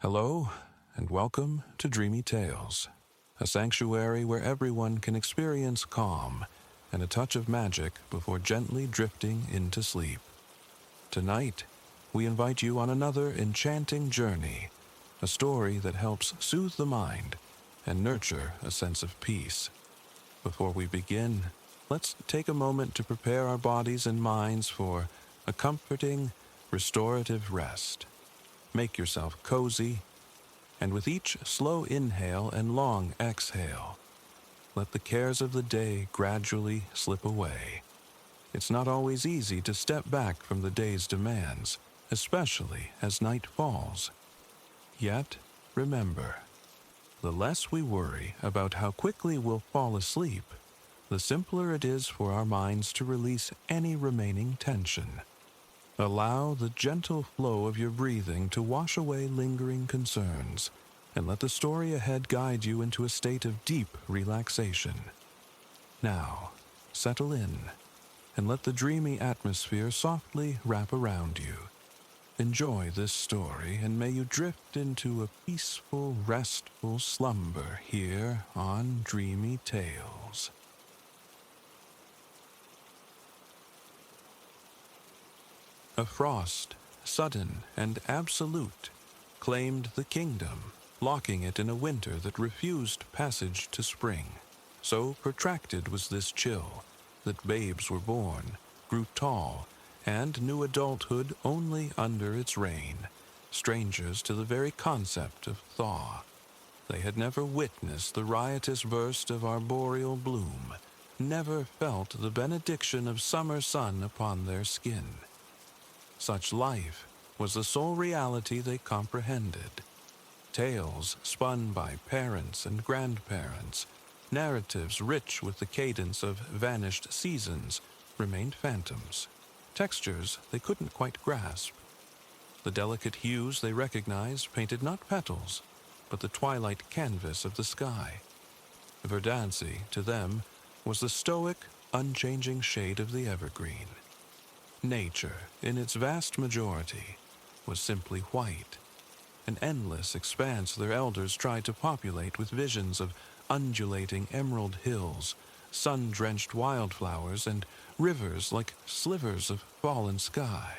Hello, and welcome to Dreamy Tales, a sanctuary where everyone can experience calm and a touch of magic before gently drifting into sleep. Tonight, we invite you on another enchanting journey, a story that helps soothe the mind and nurture a sense of peace. Before we begin, let's take a moment to prepare our bodies and minds for a comforting, restorative rest. Make yourself cozy, and with each slow inhale and long exhale, let the cares of the day gradually slip away. It's not always easy to step back from the day's demands, especially as night falls. Yet, remember, the less we worry about how quickly we'll fall asleep, the simpler it is for our minds to release any remaining tension. Allow the gentle flow of your breathing to wash away lingering concerns, and let the story ahead guide you into a state of deep relaxation. Now, settle in, and let the dreamy atmosphere softly wrap around you. Enjoy this story, and may you drift into a peaceful, restful slumber here on Dreamy Tales. A frost, sudden and absolute, claimed the kingdom, locking it in a winter that refused passage to spring. So protracted was this chill that babes were born, grew tall, and knew adulthood only under its reign, strangers to the very concept of thaw. They had never witnessed the riotous burst of arboreal bloom, never felt the benediction of summer sun upon their skin. Such life was the sole reality they comprehended. Tales spun by parents and grandparents, narratives rich with the cadence of vanished seasons, remained phantoms, textures they couldn't quite grasp. The delicate hues they recognized painted not petals, but the twilight canvas of the sky. Verdancy, to them, was the stoic, unchanging shade of the evergreen. Nature, in its vast majority, was simply white, an endless expanse their elders tried to populate with visions of undulating emerald hills, sun-drenched wildflowers, and rivers like slivers of fallen sky.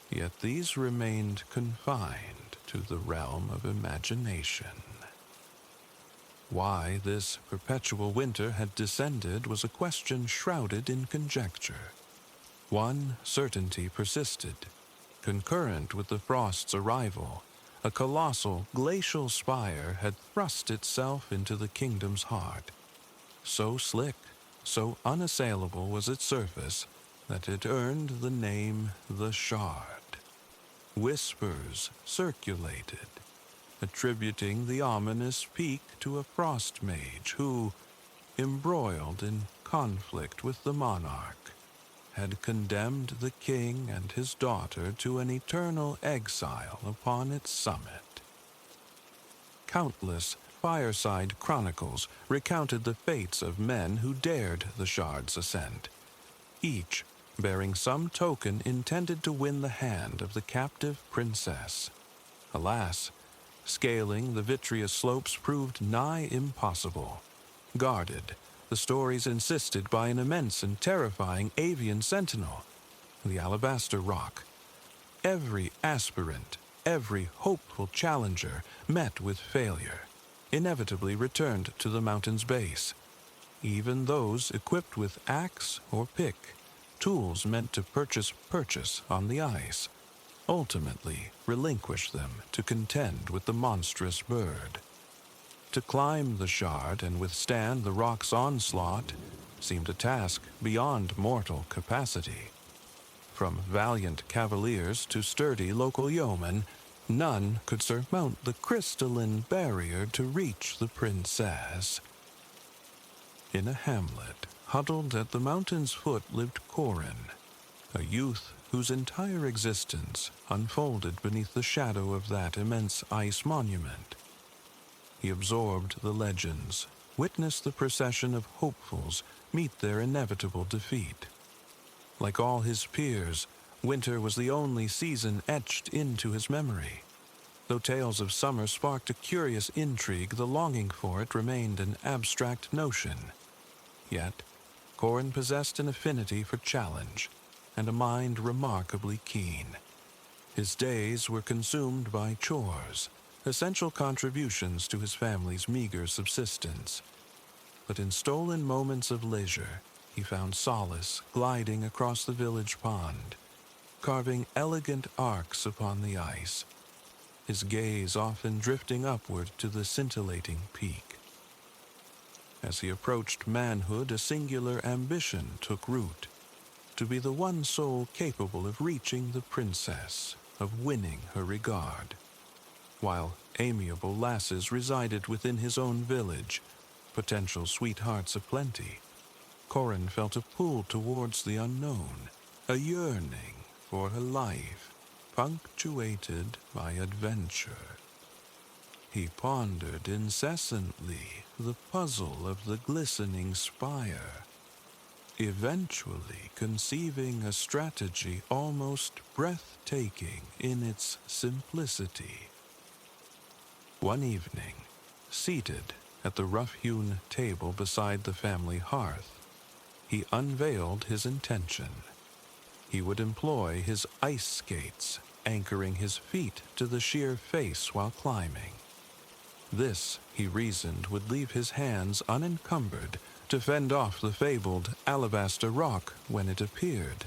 Yet these remained confined to the realm of imagination. Why this perpetual winter had descended was a question shrouded in conjecture. One certainty persisted. Concurrent with the frost's arrival, a colossal glacial spire had thrust itself into the kingdom's heart. So slick, so unassailable was its surface, that it earned the name the Shard. Whispers circulated, attributing the ominous peak to a frost mage who, embroiled in conflict with the monarch, had condemned the king and his daughter to an eternal exile upon its summit. Countless fireside chronicles recounted the fates of men who dared the Shard's ascent, each bearing some token intended to win the hand of the captive princess. Alas, scaling the vitreous slopes proved nigh impossible. Guarded, the stories insisted by an immense and terrifying avian sentinel, the alabaster rock. Every aspirant, every hopeful challenger met with failure, inevitably returned to the mountain's base. Even those equipped with axe or pick, tools meant to purchase on the ice, ultimately relinquished them to contend with the monstrous bird. To climb the Shard and withstand the rock's onslaught seemed a task beyond mortal capacity. From valiant cavaliers to sturdy local yeomen, none could surmount the crystalline barrier to reach the princess. In a hamlet, huddled at the mountain's foot, lived Corin, a youth whose entire existence unfolded beneath the shadow of that immense ice monument. He absorbed the legends, witnessed the procession of hopefuls meet their inevitable defeat. Like all his peers, winter was the only season etched into his memory. Though tales of summer sparked a curious intrigue, the longing for it remained an abstract notion. Yet, Corin possessed an affinity for challenge and a mind remarkably keen. His days were consumed by chores, essential contributions to his family's meager subsistence. But in stolen moments of leisure, he found solace gliding across the village pond, carving elegant arcs upon the ice, his gaze often drifting upward to the scintillating peak. As he approached manhood, a singular ambition took root, to be the one soul capable of reaching the princess, of winning her regard. While amiable lasses resided within his own village, potential sweethearts aplenty, Corin felt a pull towards the unknown, a yearning for a life punctuated by adventure. He pondered incessantly the puzzle of the glistening spire, eventually conceiving a strategy almost breathtaking in its simplicity. One evening, seated at the rough-hewn table beside the family hearth, he unveiled his intention. He would employ his ice skates, anchoring his feet to the sheer face while climbing. This, he reasoned, would leave his hands unencumbered to fend off the fabled alabaster rock when it appeared.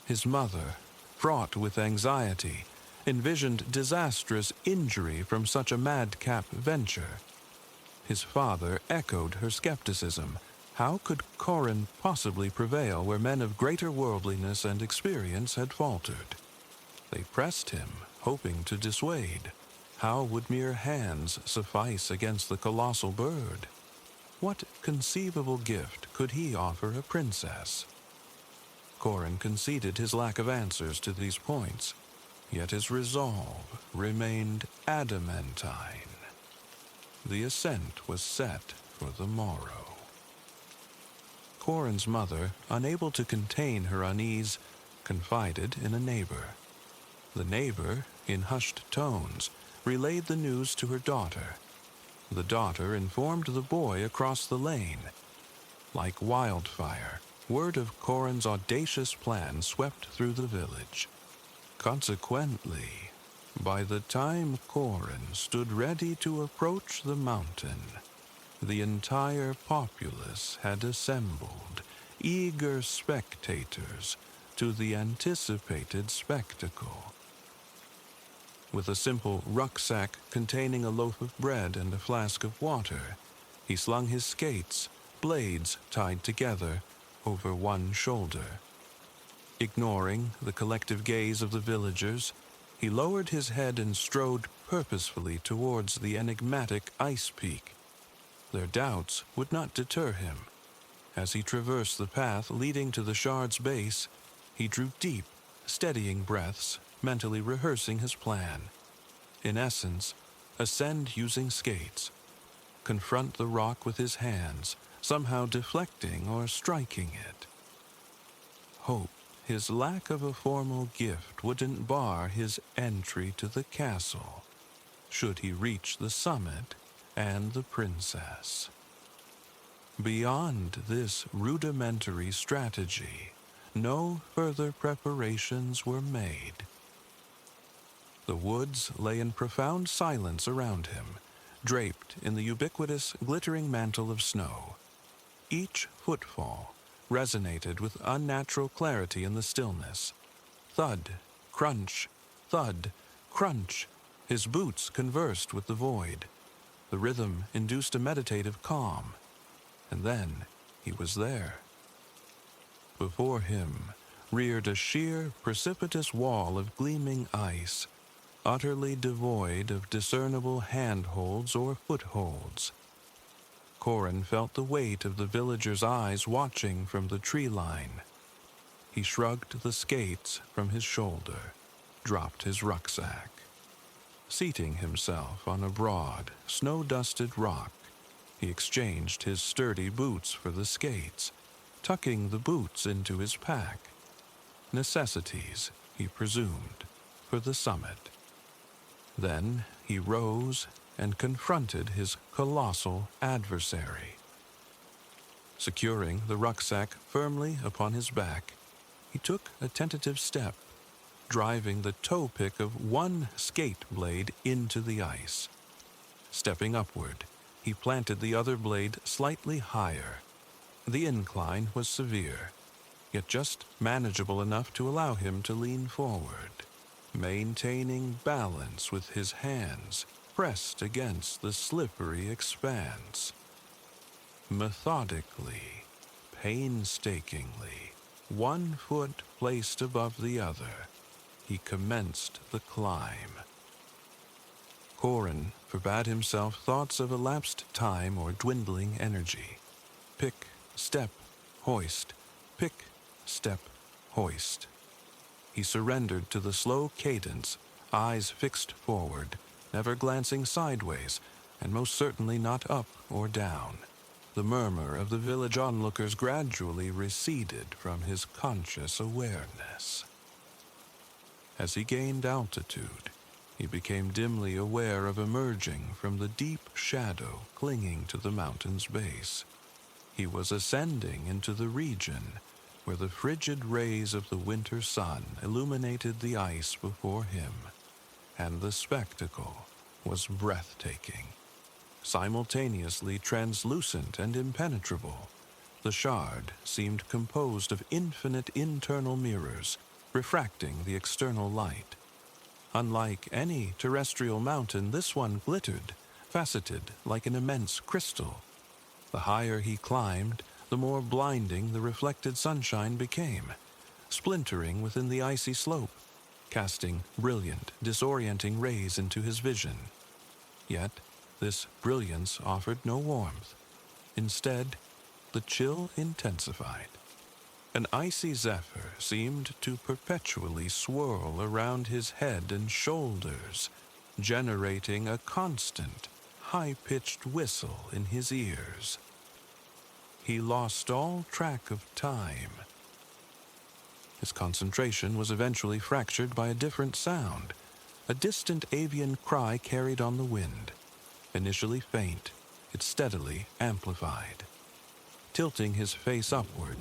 His mother, fraught with anxiety, envisioned disastrous injury from such a madcap venture. His father echoed her skepticism. How could Corin possibly prevail where men of greater worldliness and experience had faltered? They pressed him, hoping to dissuade. How would mere hands suffice against the colossal bird? What conceivable gift could he offer a princess? Corin conceded his lack of answers to these points, yet his resolve remained adamantine. The ascent was set for the morrow. Corin's mother, unable to contain her unease, confided in a neighbor. The neighbor, in hushed tones, relayed the news to her daughter. The daughter informed the boy across the lane. Like wildfire, word of Corin's audacious plan swept through the village. Consequently, by the time Corin stood ready to approach the mountain, the entire populace had assembled, eager spectators to the anticipated spectacle. With a simple rucksack containing a loaf of bread and a flask of water, he slung his skates, blades tied together, over one shoulder. Ignoring the collective gaze of the villagers, he lowered his head and strode purposefully towards the enigmatic ice peak. Their doubts would not deter him. As he traversed the path leading to the shard's base, he drew deep, steadying breaths, mentally rehearsing his plan. In essence, ascend using skates, confront the rock with his hands, somehow deflecting or striking it. Hope his lack of a formal gift wouldn't bar his entry to the castle, should he reach the summit and the princess. Beyond this rudimentary strategy, no further preparations were made. The woods lay in profound silence around him, draped in the ubiquitous glittering mantle of snow. Each footfall resonated with unnatural clarity in the stillness. Thud, crunch, thud, crunch. His boots conversed with the void. The rhythm induced a meditative calm. And then he was there. Before him reared a sheer, precipitous wall of gleaming ice, utterly devoid of discernible handholds or footholds. Corin felt the weight of the villagers' eyes watching from the tree line. He shrugged the skates from his shoulder, dropped his rucksack. Seating himself on a broad, snow-dusted rock, he exchanged his sturdy boots for the skates, tucking the boots into his pack. Necessities, he presumed, for the summit. Then he rose and confronted his colossal adversary. Securing the rucksack firmly upon his back, he took a tentative step, driving the toe pick of one skate blade into the ice. Stepping upward, he planted the other blade slightly higher. The incline was severe, yet just manageable enough to allow him to lean forward, maintaining balance with his hands pressed against the slippery expanse. Methodically, painstakingly, one foot placed above the other, he commenced the climb. Corin forbade himself thoughts of elapsed time or dwindling energy. Pick, step, hoist. Pick, step, hoist. He surrendered to the slow cadence, eyes fixed forward, never glancing sideways, and most certainly not up or down. The murmur of the village onlookers gradually receded from his conscious awareness. As he gained altitude, he became dimly aware of emerging from the deep shadow clinging to the mountain's base. He was ascending into the region where the frigid rays of the winter sun illuminated the ice before him, and the spectacle was breathtaking. Simultaneously translucent and impenetrable, the shard seemed composed of infinite internal mirrors, refracting the external light. Unlike any terrestrial mountain, this one glittered, faceted like an immense crystal. The higher he climbed, the more blinding the reflected sunshine became, splintering within the icy slope, casting brilliant, disorienting rays into his vision. Yet, this brilliance offered no warmth. Instead, the chill intensified. An icy zephyr seemed to perpetually swirl around his head and shoulders, generating a constant, high-pitched whistle in his ears. He lost all track of time. His concentration was eventually fractured by a different sound. A distant avian cry carried on the wind. Initially faint, it steadily amplified. Tilting his face upward,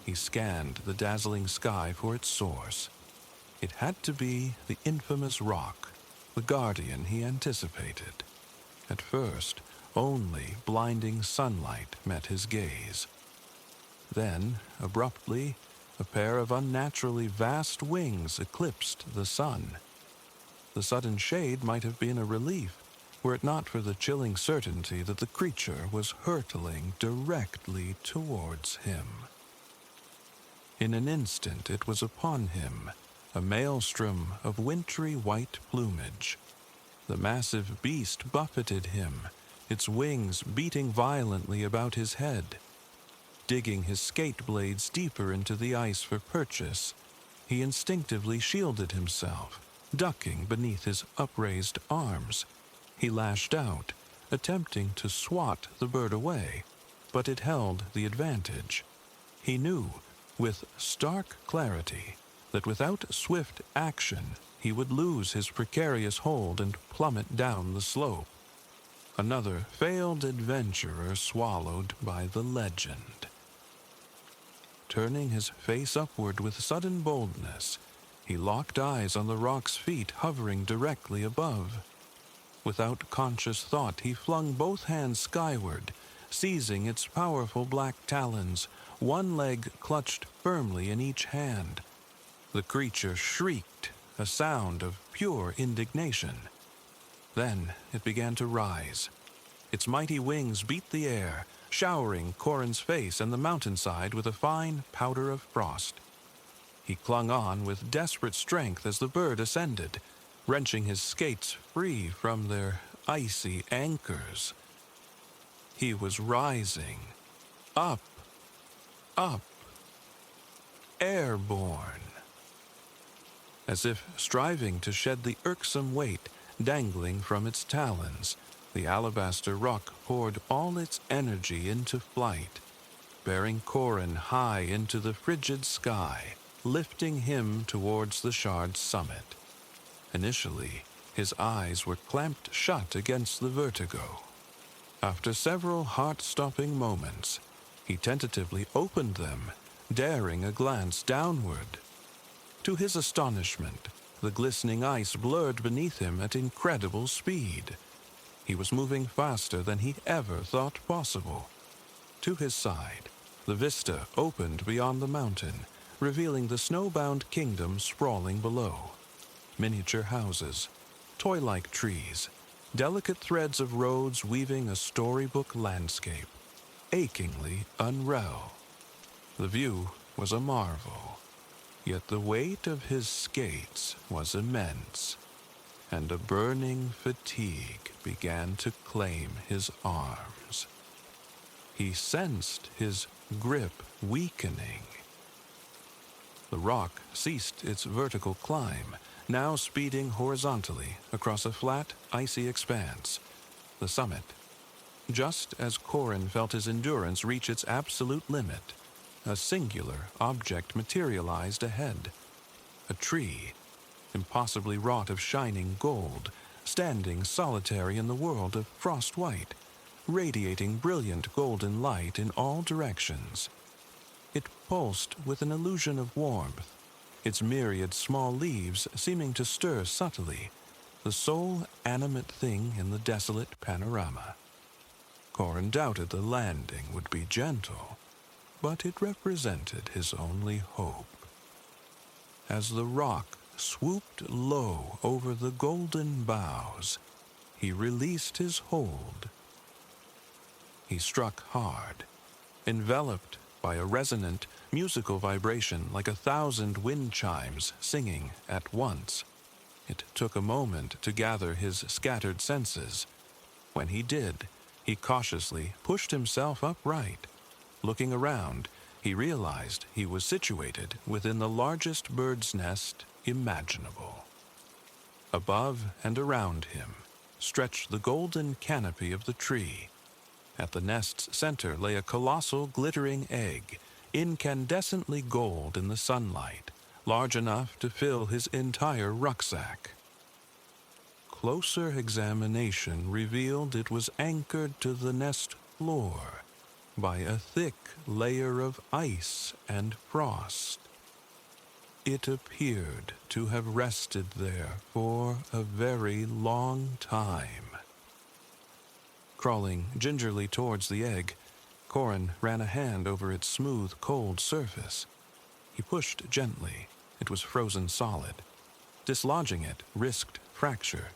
he scanned the dazzling sky for its source. It had to be the infamous rock, the guardian he anticipated. At first, only blinding sunlight met his gaze. Then, abruptly, a pair of unnaturally vast wings eclipsed the sun. The sudden shade might have been a relief, were it not for the chilling certainty that the creature was hurtling directly towards him. In an instant it was upon him, a maelstrom of wintry white plumage. The massive beast buffeted him, its wings beating violently about his head. Digging his skate blades deeper into the ice for purchase, he instinctively shielded himself, ducking beneath his upraised arms. He lashed out, attempting to swat the bird away, but it held the advantage. He knew, with stark clarity, that without swift action he would lose his precarious hold and plummet down the slope. Another failed adventurer swallowed by the legend. Turning his face upward with sudden boldness, he locked eyes on the rock's feet hovering directly above. Without conscious thought, he flung both hands skyward, seizing its powerful black talons, one leg clutched firmly in each hand. The creature shrieked, a sound of pure indignation. Then it began to rise. Its mighty wings beat the air, showering Corin's face and the mountainside with a fine powder of frost. He clung on with desperate strength as the bird ascended, wrenching his skates free from their icy anchors. He was rising, up, up, airborne. As if striving to shed the irksome weight dangling from its talons, the alabaster rock poured all its energy into flight, bearing Corin high into the frigid sky, lifting him towards the shard's summit. Initially, His eyes were clamped shut against the vertigo. After several heart-stopping moments, he tentatively opened them, daring a glance downward. To his astonishment, the glistening ice blurred beneath him at incredible speed. He was moving faster than he ever thought possible. To his side, the vista opened beyond the mountain, revealing the snowbound kingdom sprawling below. Miniature houses, toy-like trees, delicate threads of roads weaving a storybook landscape, achingly unreal. The view was a marvel, yet the weight of his skates was immense, and a burning fatigue began to claim his arms. He sensed his grip weakening. The rock ceased its vertical climb, now speeding horizontally across a flat, icy expanse, the summit. Just as Corin felt his endurance reach its absolute limit, a singular object materialized ahead. A tree, impossibly wrought of shining gold, standing solitary in the world of frost white, radiating brilliant golden light in all directions. It pulsed with an illusion of warmth, its myriad small leaves seeming to stir subtly, the sole animate thing in the desolate panorama. Corin doubted the landing would be gentle, but it represented his only hope. As the rock swooped low over the golden boughs, he released his hold. He struck hard, enveloped by a resonant, musical vibration like 1,000 wind chimes singing at once. It took a moment to gather his scattered senses. When he did, he cautiously pushed himself upright. Looking around, he realized he was situated within the largest bird's nest imaginable. Above and around him stretched the golden canopy of the tree. At the nest's center lay a colossal glittering egg, incandescently gold in the sunlight, large enough to fill his entire rucksack. Closer examination revealed it was anchored to the nest floor by a thick layer of ice and frost. It appeared to have rested there for a very long time. Crawling gingerly towards the egg, Corin ran a hand over its smooth, cold surface. He pushed gently. It was frozen solid. Dislodging it risked fracture.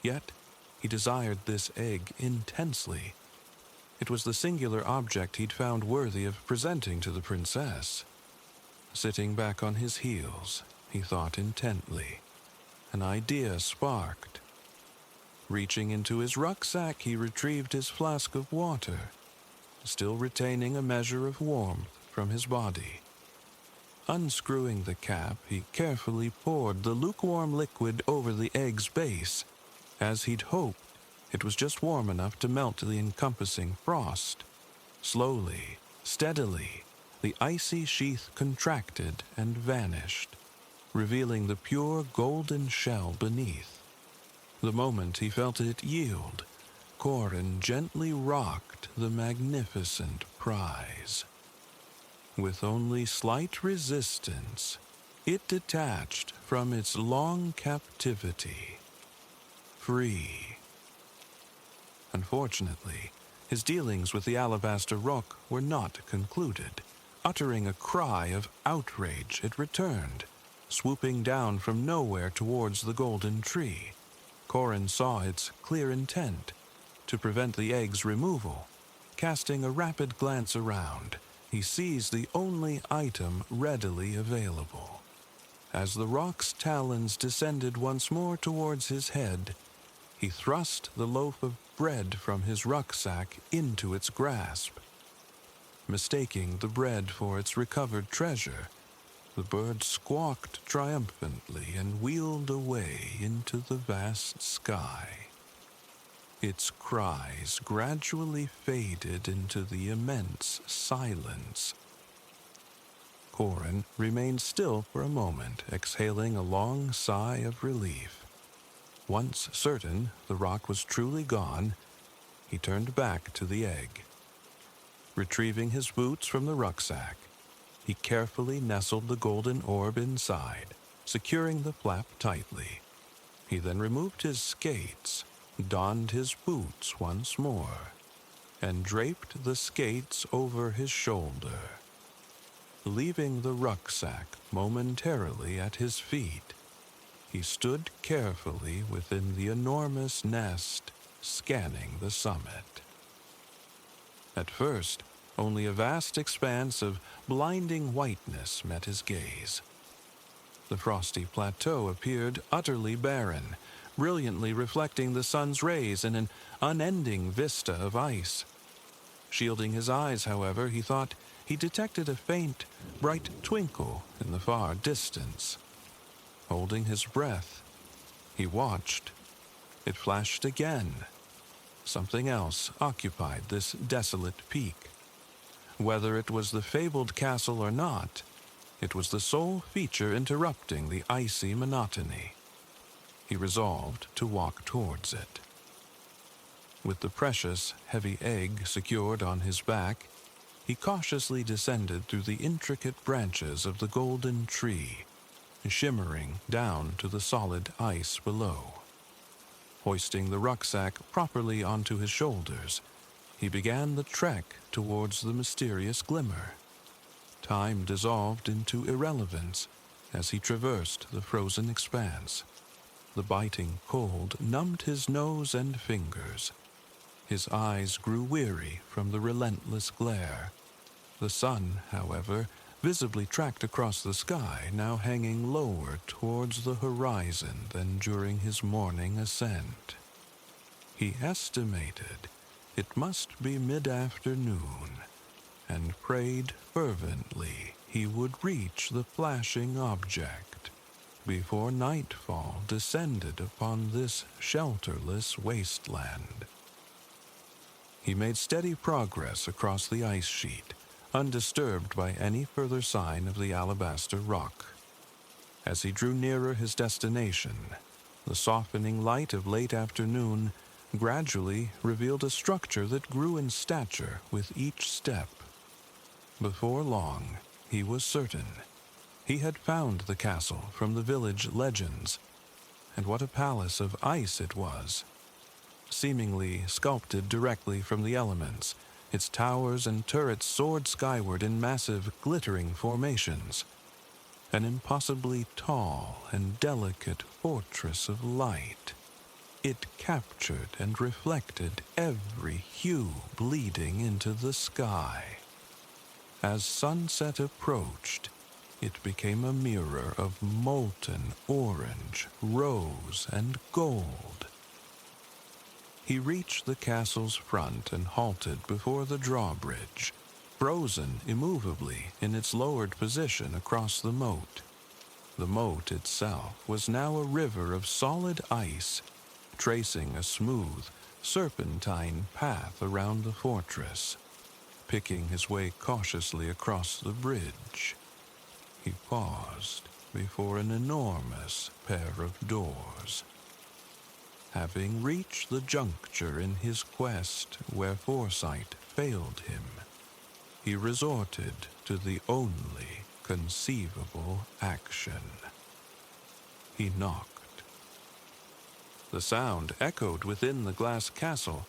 Yet he desired this egg intensely. It was the singular object he'd found worthy of presenting to the princess. Sitting back on his heels, he thought intently. An idea sparked. Reaching into his rucksack, he retrieved his flask of water, still retaining a measure of warmth from his body. Unscrewing the cap, he carefully poured the lukewarm liquid over the egg's base. As he'd hoped, it was just warm enough to melt the encompassing frost. Slowly, steadily, the icy sheath contracted and vanished, revealing the pure golden shell beneath. The moment he felt it yield, Corin gently rocked the magnificent prize. With only slight resistance, it detached from its long captivity, free. Unfortunately, his dealings with the alabaster rock were not concluded. Uttering a cry of outrage, it returned, swooping down from nowhere towards the golden tree. Corin saw its clear intent to prevent the egg's removal. Casting a rapid glance around, he seized the only item readily available. As the rock's talons descended once more towards his head, he thrust the loaf of bread from his rucksack into its grasp. Mistaking the bread for its recovered treasure, the bird squawked triumphantly and wheeled away into the vast sky. Its cries gradually faded into the immense silence. Corin remained still for a moment, exhaling a long sigh of relief. Once certain the rock was truly gone, he turned back to the egg. Retrieving his boots from the rucksack, he carefully nestled the golden orb inside, securing the flap tightly. He then removed his skates, donned his boots once more, and draped the skates over his shoulder. Leaving the rucksack momentarily at his feet, he stood carefully within the enormous nest, scanning the summit. At first, only a vast expanse of blinding whiteness met his gaze. The frosty plateau appeared utterly barren, brilliantly reflecting the sun's rays in an unending vista of ice. Shielding his eyes, however, he thought he detected a faint, bright twinkle in the far distance. Holding his breath, he watched. It flashed again. Something else occupied this desolate peak. Whether it was the fabled castle or not, it was the sole feature interrupting the icy monotony. He resolved to walk towards it. With the precious, heavy egg secured on his back, he cautiously descended through the intricate branches of the golden tree, shimmering down to the solid ice below. Hoisting the rucksack properly onto his shoulders, he began the trek towards the mysterious glimmer. Time dissolved into irrelevance as he traversed the frozen expanse. The biting cold numbed his nose and fingers. His eyes grew weary from the relentless glare. The sun, however, visibly tracked across the sky, now hanging lower towards the horizon than during his morning ascent. He estimated it must be mid-afternoon, and prayed fervently he would reach the flashing object before nightfall descended upon this shelterless wasteland. He made steady progress across the ice sheet, undisturbed by any further sign of the alabaster rock. As he drew nearer his destination, the softening light of late afternoon gradually revealed a structure that grew in stature with each step. Before long, he was certain. He had found the castle from the village legends, and what a palace of ice it was. Seemingly sculpted directly from the elements, its towers and turrets soared skyward in massive, glittering formations. An impossibly tall and delicate fortress of light. It captured and reflected every hue bleeding into the sky. As sunset approached, it became a mirror of molten orange, rose, and gold. He reached the castle's front and halted before the drawbridge, frozen immovably in its lowered position across the moat. The moat itself was now a river of solid ice, tracing a smooth, serpentine path around the fortress. Picking his way cautiously across the bridge, he paused before an enormous pair of doors. Having reached the juncture in his quest where foresight failed him, he resorted to the only conceivable action. He knocked. The sound echoed within the glass castle,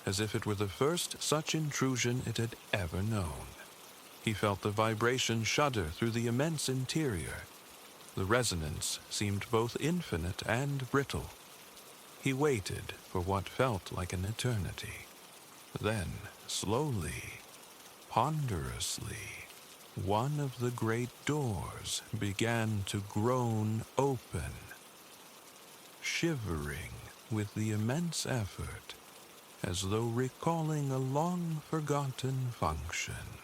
as if it were the first such intrusion it had ever known. He felt the vibration shudder through the immense interior. The resonance seemed both infinite and brittle. He waited for what felt like an eternity. Then, slowly, ponderously, one of the great doors began to groan open. Shivering with the immense effort, as though recalling a long-forgotten function,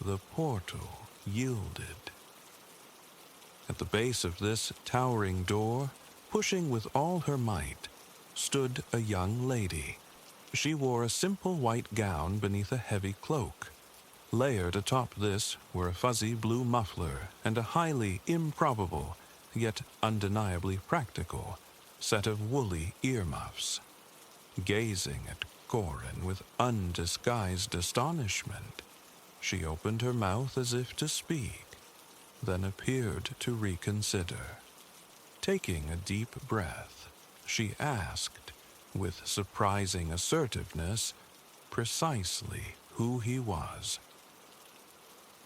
the portal yielded. At the base of this towering door, pushing with all her might, stood a young lady. She wore a simple white gown beneath a heavy cloak. Layered atop this were a fuzzy blue muffler and a highly improbable, yet undeniably practical, set of woolly earmuffs. Gazing at Corin with undisguised astonishment, she opened her mouth as if to speak, then appeared to reconsider. Taking a deep breath, she asked, with surprising assertiveness, precisely who he was.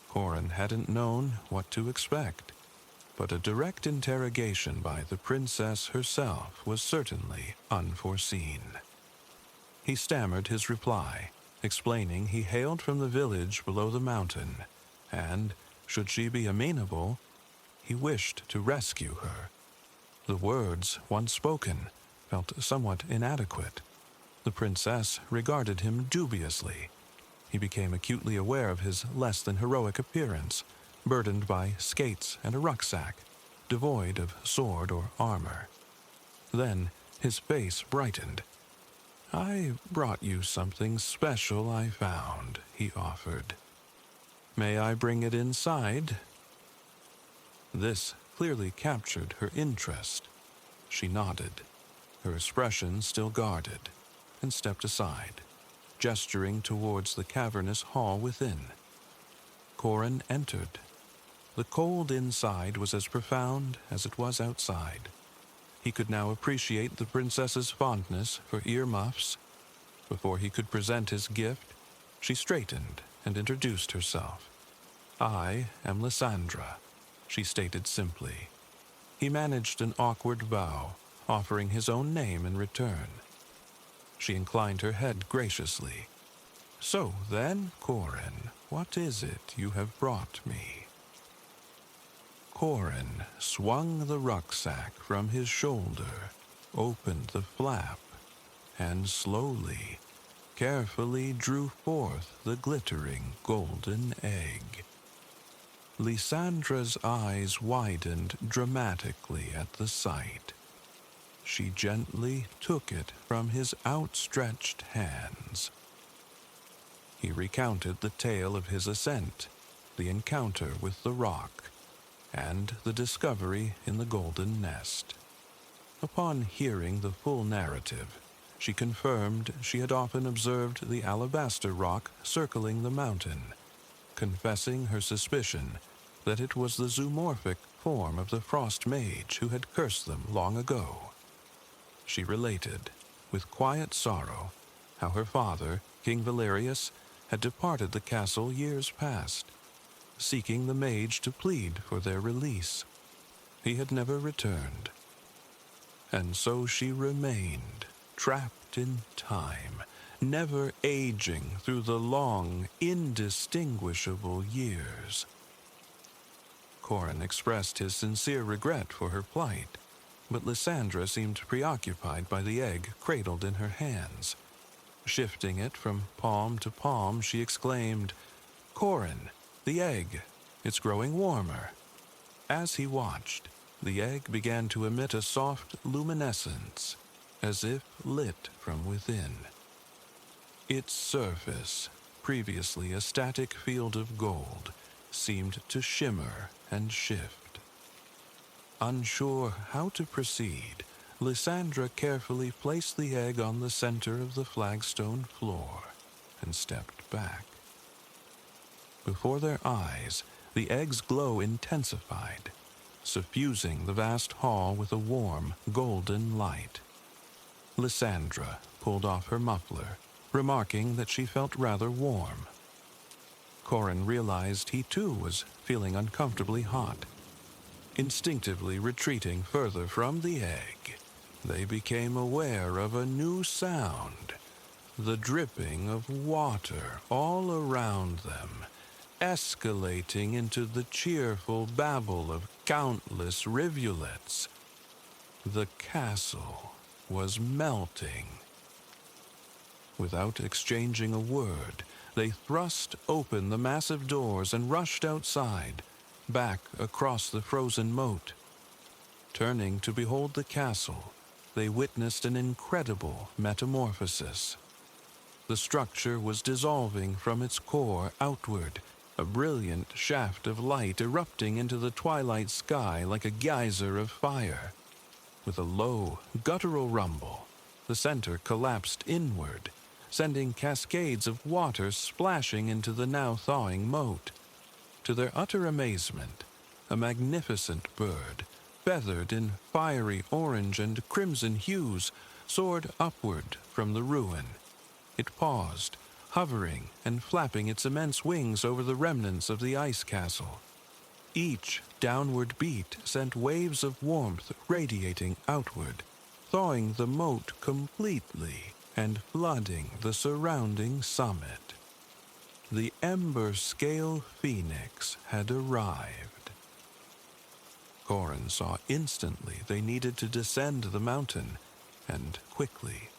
Corin hadn't known what to expect, but a direct interrogation by the princess herself was certainly unforeseen. He stammered his reply, explaining he hailed from the village below the mountain, and, should she be amenable, he wished to rescue her. The words, once spoken, felt somewhat inadequate. The princess regarded him dubiously. He became acutely aware of his less than heroic appearance, burdened by skates and a rucksack, devoid of sword or armor. Then his face brightened. "I brought you something special I found," he offered. "May I bring it inside?" This clearly captured her interest. She nodded, her expression still guarded, and stepped aside, gesturing towards the cavernous hall within. Corin entered. The cold inside was as profound as it was outside. He could now appreciate the princess's fondness for earmuffs. Before he could present his gift, she straightened and introduced herself. "I am Lysandra," she stated simply. He managed an awkward bow, offering his own name in return. She inclined her head graciously. "So then, Corin, what is it you have brought me?" Corin swung the rucksack from his shoulder, opened the flap, and slowly, carefully drew forth the glittering golden egg. Lysandra's eyes widened dramatically at the sight. She gently took it from his outstretched hands. He recounted the tale of his ascent, the encounter with the rock, and the discovery in the golden nest. Upon hearing the full narrative, she confirmed she had often observed the alabaster rock circling the mountain, confessing her suspicion that it was the zoomorphic form of the frost mage who had cursed them long ago. She related, with quiet sorrow, how her father, King Valerius, had departed the castle years past, seeking the mage to plead for their release. He had never returned. And so she remained, trapped in time, never aging through the long, indistinguishable years. Corin expressed his sincere regret for her plight, but Lysandra seemed preoccupied by the egg cradled in her hands. Shifting it from palm to palm, she exclaimed, "Corin, the egg, it's growing warmer." As he watched, the egg began to emit a soft luminescence, as if lit from within. Its surface, previously a static field of gold, seemed to shimmer and shift. Unsure how to proceed, Lysandra carefully placed the egg on the center of the flagstone floor and stepped back. Before their eyes, the egg's glow intensified, suffusing the vast hall with a warm, golden light. Lysandra pulled off her muffler, remarking that she felt rather warm. Corin realized he too was feeling uncomfortably hot. Instinctively retreating further from the egg, they became aware of a new sound, the dripping of water all around them, escalating into the cheerful babble of countless rivulets. The castle was melting. Without exchanging a word, they thrust open the massive doors and rushed outside, back across the frozen moat. Turning to behold the castle, they witnessed an incredible metamorphosis. The structure was dissolving from its core outward, a brilliant shaft of light erupting into the twilight sky like a geyser of fire. With a low, guttural rumble, the center collapsed inward, sending cascades of water splashing into the now thawing moat. To their utter amazement, a magnificent bird, feathered in fiery orange and crimson hues, soared upward from the ruin. It paused, hovering and flapping its immense wings over the remnants of the ice castle. Each downward beat sent waves of warmth radiating outward, thawing the moat completely and flooding the surrounding summit. The ember-scale phoenix had arrived. Corin saw instantly they needed to descend the mountain, and quickly.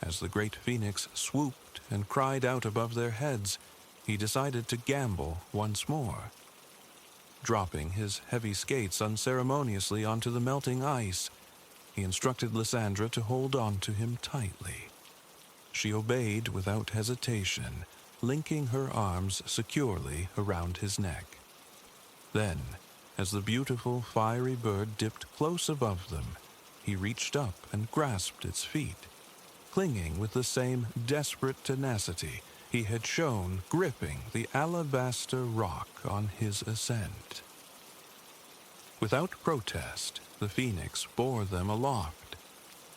As the great phoenix swooped and cried out above their heads, he decided to gamble once more. Dropping his heavy skates unceremoniously onto the melting ice, he instructed Lysandra to hold on to him tightly. She obeyed without hesitation, linking her arms securely around his neck. Then, as the beautiful fiery bird dipped close above them, he reached up and grasped its feet, clinging with the same desperate tenacity he had shown gripping the alabaster rock on his ascent. Without protest, the phoenix bore them aloft.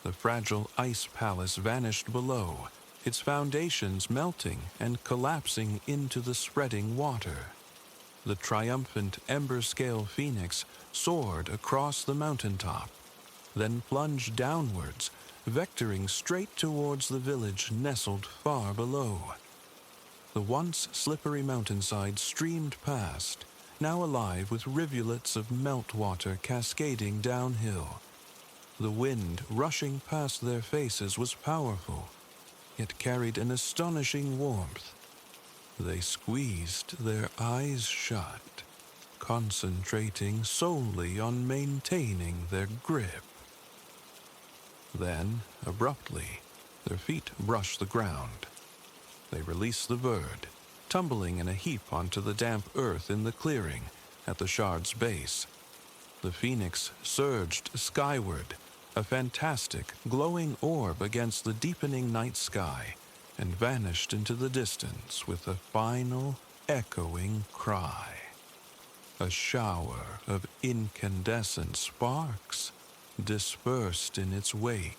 The fragile ice palace vanished below, its foundations melting and collapsing into the spreading water. The triumphant ember-scale phoenix soared across the mountaintop, then plunged downwards, vectoring straight towards the village nestled far below. The once slippery mountainside streamed past, now alive with rivulets of meltwater cascading downhill. The wind rushing past their faces was powerful, yet carried an astonishing warmth. They squeezed their eyes shut, concentrating solely on maintaining their grip. Then, abruptly, their feet brushed the ground. They released the bird, tumbling in a heap onto the damp earth in the clearing at the shard's base. The phoenix surged skyward, a fantastic, glowing orb against the deepening night sky, and vanished into the distance with a final, echoing cry. A shower of incandescent sparks dispersed in its wake,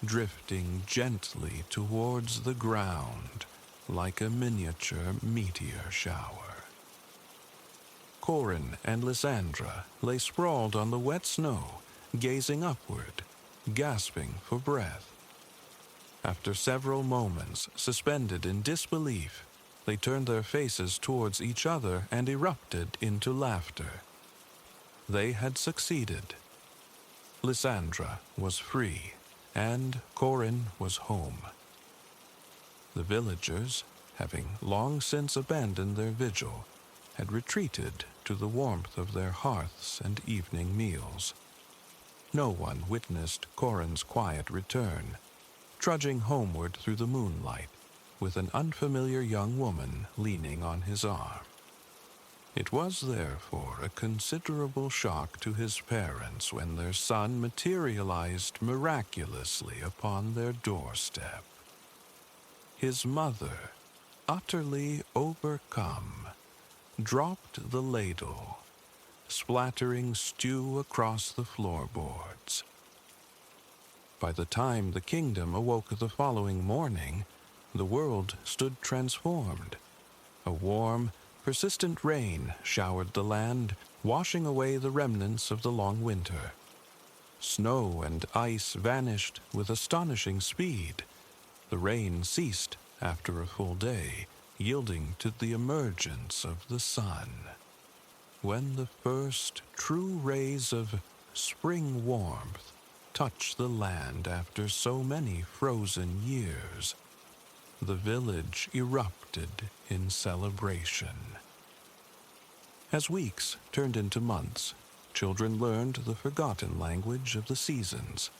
drifting gently towards the ground like a miniature meteor shower. Corin and Lysandra lay sprawled on the wet snow, gazing upward, gasping for breath. After several moments suspended in disbelief, they turned their faces towards each other and erupted into laughter. They had succeeded. Lysandra was free, and Corin was home. The villagers, having long since abandoned their vigil, had retreated to the warmth of their hearths and evening meals. No one witnessed Corin's quiet return, trudging homeward through the moonlight, with an unfamiliar young woman leaning on his arm. It was therefore a considerable shock to his parents when their son materialized miraculously upon their doorstep. His mother, utterly overcome, dropped the ladle, splattering stew across the floorboards. By the time the kingdom awoke the following morning, the world stood transformed. A warm, persistent rain showered the land, washing away the remnants of the long winter. Snow and ice vanished with astonishing speed. The rain ceased after a full day, yielding to the emergence of the sun. When the first true rays of spring warmth touched the land after so many frozen years, the village erupted in celebration. As weeks turned into months, children learned the forgotten language of the seasons.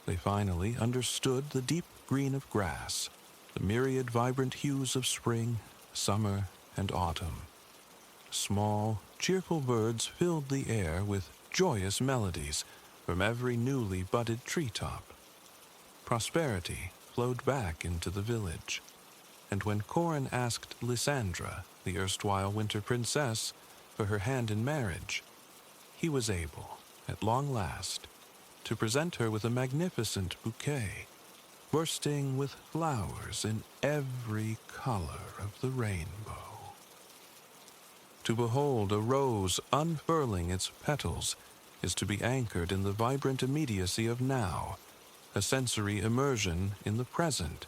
They finally understood the deep green of grass, the myriad vibrant hues of spring, summer, and autumn. Small, cheerful birds filled the air with joyous melodies, from every newly budded treetop. Prosperity flowed back into the village, and when Corin asked Lysandra, the erstwhile winter princess, for her hand in marriage, he was able, at long last, to present her with a magnificent bouquet, bursting with flowers in every color of the rainbow. To behold a rose unfurling its petals is to be anchored in the vibrant immediacy of now, a sensory immersion in the present.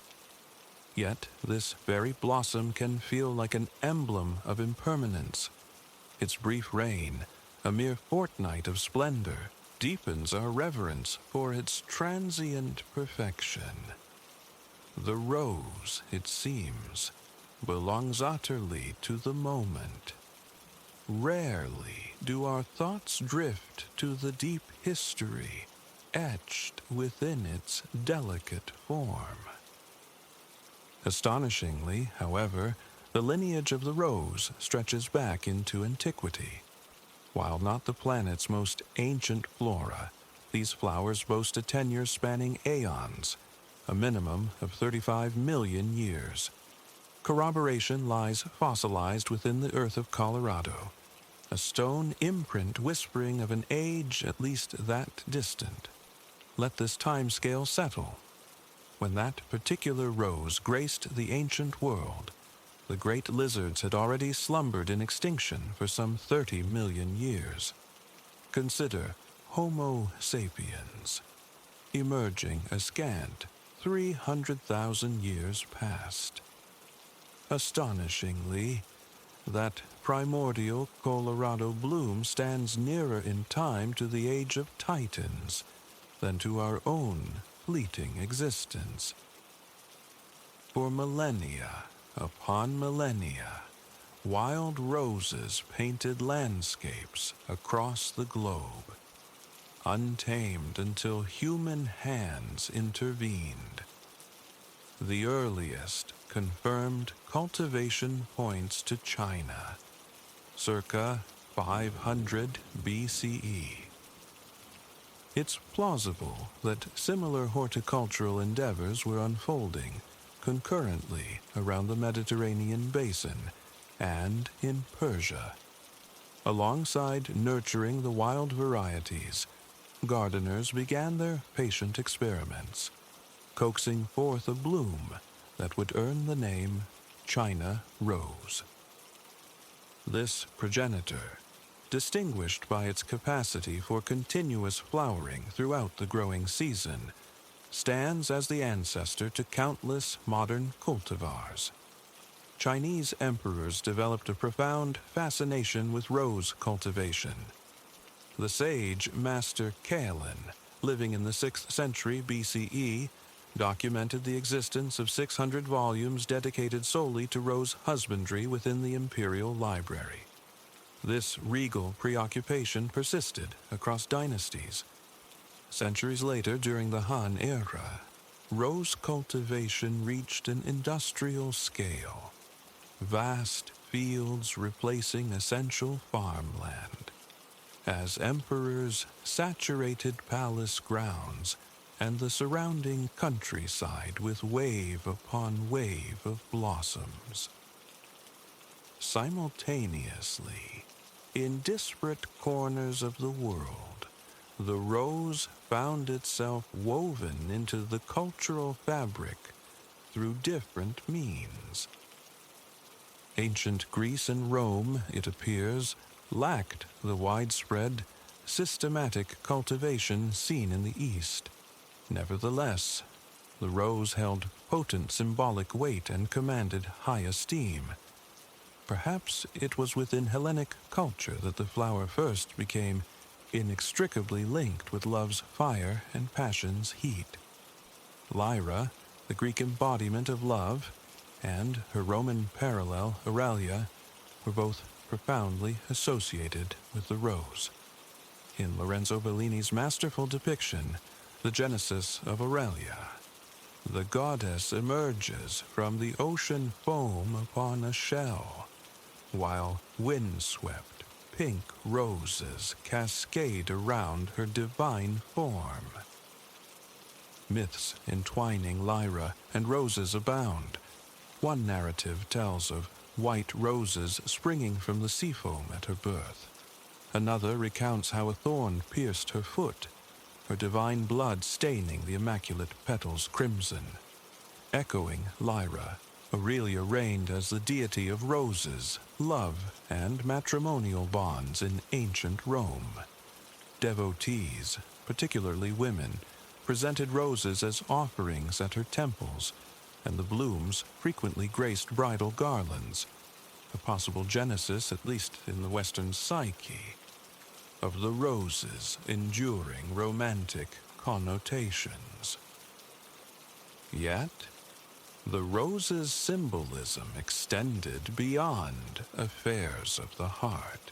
Yet this very blossom can feel like an emblem of impermanence. Its brief reign, a mere fortnight of splendor, deepens our reverence for its transient perfection. The rose, it seems, belongs utterly to the moment. Rarely do our thoughts drift to the deep history etched within its delicate form. Astonishingly, however, the lineage of the rose stretches back into antiquity. While not the planet's most ancient flora, these flowers boast a tenure spanning aeons, a minimum of 35 million years. Corroboration lies fossilized within the earth of Colorado, a stone imprint whispering of an age at least that distant. Let this time scale settle. When that particular rose graced the ancient world, the great lizards had already slumbered in extinction for some 30 million years. Consider Homo sapiens, emerging a scant 300,000 years past. Astonishingly, that primordial Colorado bloom stands nearer in time to the age of Titans than to our own fleeting existence. For millennia upon millennia, wild roses painted landscapes across the globe, untamed until human hands intervened. The earliest confirmed cultivation points to China, circa 500 BCE. It's plausible that similar horticultural endeavors were unfolding concurrently around the Mediterranean basin and in Persia. Alongside nurturing the wild varieties, gardeners began their patient experiments, coaxing forth a bloom that would earn the name China rose. This progenitor, distinguished by its capacity for continuous flowering throughout the growing season, stands as the ancestor to countless modern cultivars. Chinese emperors developed a profound fascination with rose cultivation. The sage Master Kalen, living in the 6th century BCE, documented the existence of 600 volumes dedicated solely to rose husbandry within the imperial library. This regal preoccupation persisted across dynasties. Centuries later, during the Han era, rose cultivation reached an industrial scale, vast fields replacing essential farmland, as emperors saturated palace grounds and the surrounding countryside with wave upon wave of blossoms. Simultaneously, in disparate corners of the world, the rose found itself woven into the cultural fabric through different means. Ancient Greece and Rome, it appears, lacked the widespread, systematic cultivation seen in the East. Nevertheless, the rose held potent symbolic weight and commanded high esteem. Perhaps it was within Hellenic culture that the flower first became inextricably linked with love's fire and passion's heat. Lyra, the Greek embodiment of love, and her Roman parallel, Aurelia, were both profoundly associated with the rose. In Lorenzo Bellini's masterful depiction, The Genesis of Aurelia, the goddess emerges from the ocean foam upon a shell, while windswept pink roses cascade around her divine form. Myths entwining Lyra and roses abound. One narrative tells of white roses springing from the sea foam at her birth. Another recounts how a thorn pierced her foot, her divine blood staining the immaculate petals crimson. Echoing Lyra, Aurelia reigned as the deity of roses, love, and matrimonial bonds in ancient Rome. Devotees, particularly women, presented roses as offerings at her temples, and the blooms frequently graced bridal garlands, a possible genesis, at least in the Western psyche, of the roses' enduring romantic connotations. Yet, the rose's symbolism extended beyond affairs of the heart.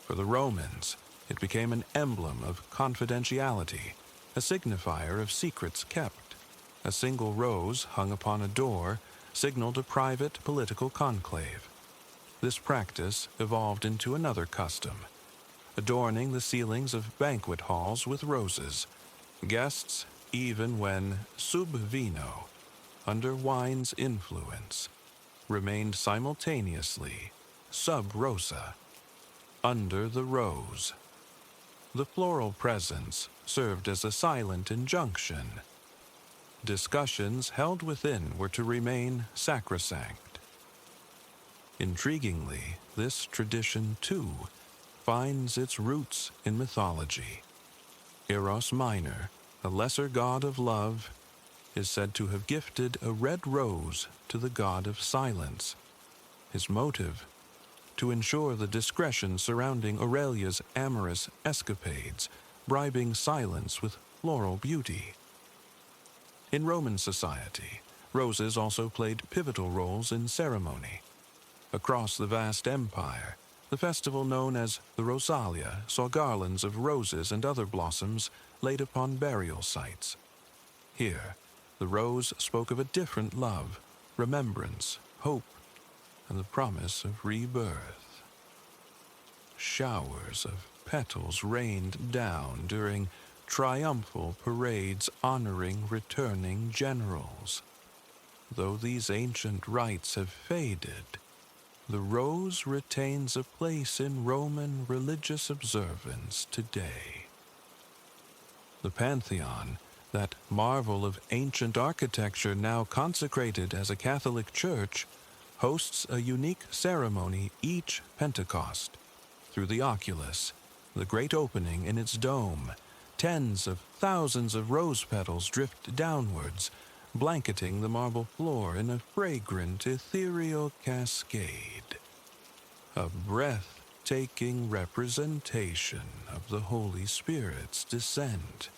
For the Romans, it became an emblem of confidentiality, a signifier of secrets kept. A single rose hung upon a door signaled a private political conclave. This practice evolved into another custom, adorning the ceilings of banquet halls with roses. Guests, even when sub vino, under wine's influence, remained simultaneously sub rosa, under the rose. The floral presence served as a silent injunction. Discussions held within were to remain sacrosanct. Intriguingly, this tradition, too, finds its roots in mythology. Eros Minor, a lesser god of love, is said to have gifted a red rose to the god of silence. His motive? To ensure the discretion surrounding Aurelia's amorous escapades, bribing silence with floral beauty. In Roman society, roses also played pivotal roles in ceremony. Across the vast empire, the festival known as the Rosalia saw garlands of roses and other blossoms laid upon burial sites. Here, the rose spoke of a different love, remembrance, hope, and the promise of rebirth. Showers of petals rained down during triumphal parades honoring returning generals. Though these ancient rites have faded, the rose retains a place in Roman religious observance today. The Pantheon, that marvel of ancient architecture now consecrated as a Catholic church, hosts a unique ceremony each Pentecost. Through the oculus, the great opening in its dome, tens of thousands of rose petals drift downwards, blanketing the marble floor in a fragrant ethereal cascade. A breathtaking representation of the Holy Spirit's descent.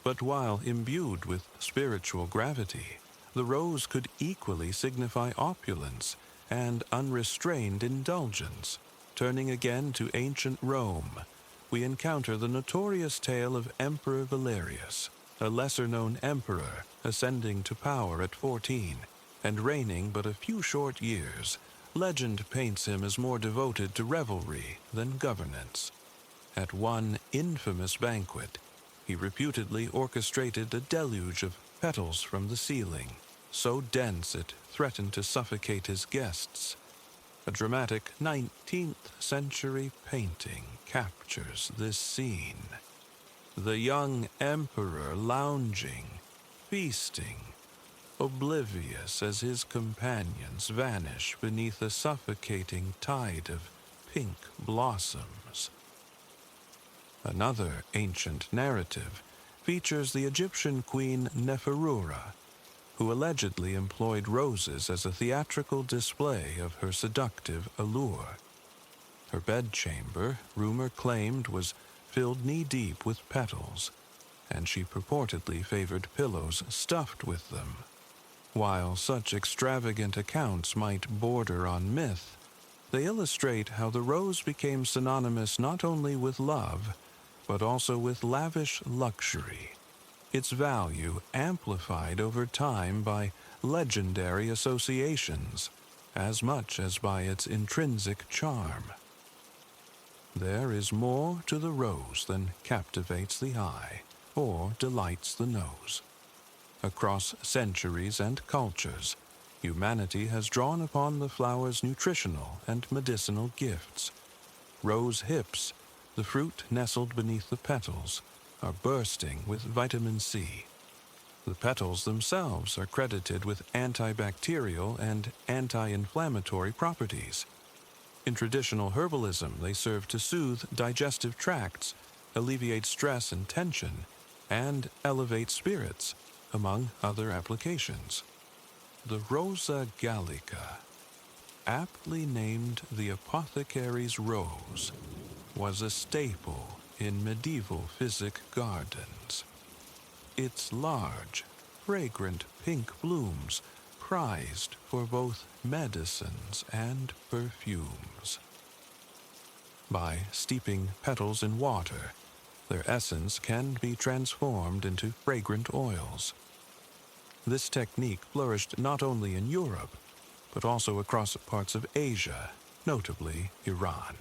But while imbued with spiritual gravity, the rose could equally signify opulence and unrestrained indulgence. Turning again to ancient Rome, we encounter the notorious tale of Emperor Valerius, a lesser-known emperor ascending to power at 14 and reigning but a few short years. Legend paints him as more devoted to revelry than governance. At one infamous banquet, he reputedly orchestrated a deluge of petals from the ceiling, so dense it threatened to suffocate his guests. A dramatic 19th century painting captures this scene. The young emperor lounging, feasting, oblivious as his companions vanish beneath a suffocating tide of pink blossoms. Another ancient narrative features the Egyptian queen Neferura, who allegedly employed roses as a theatrical display of her seductive allure. Her bedchamber, rumor claimed, was filled knee-deep with petals, and she purportedly favored pillows stuffed with them. While such extravagant accounts might border on myth, they illustrate how the rose became synonymous not only with love, but also with lavish luxury, its value amplified over time by legendary associations. as much as by its intrinsic charm. There is more to the rose than captivates the eye or delights the nose. Across centuries and cultures, humanity has drawn upon the flower's nutritional and medicinal gifts. Rose hips, the fruit nestled beneath the petals, are bursting with vitamin C. The petals themselves are credited with antibacterial and anti-inflammatory properties. In traditional herbalism, they serve to soothe digestive tracts, alleviate stress and tension, and elevate spirits, among other applications. The Rosa gallica, aptly named the apothecary's rose, was a staple in medieval physic gardens. Its large, fragrant pink blooms prized for both medicines and perfumes. By steeping petals in water, their essence can be transformed into fragrant oils. This technique flourished not only in Europe, but also across parts of Asia, notably Iran.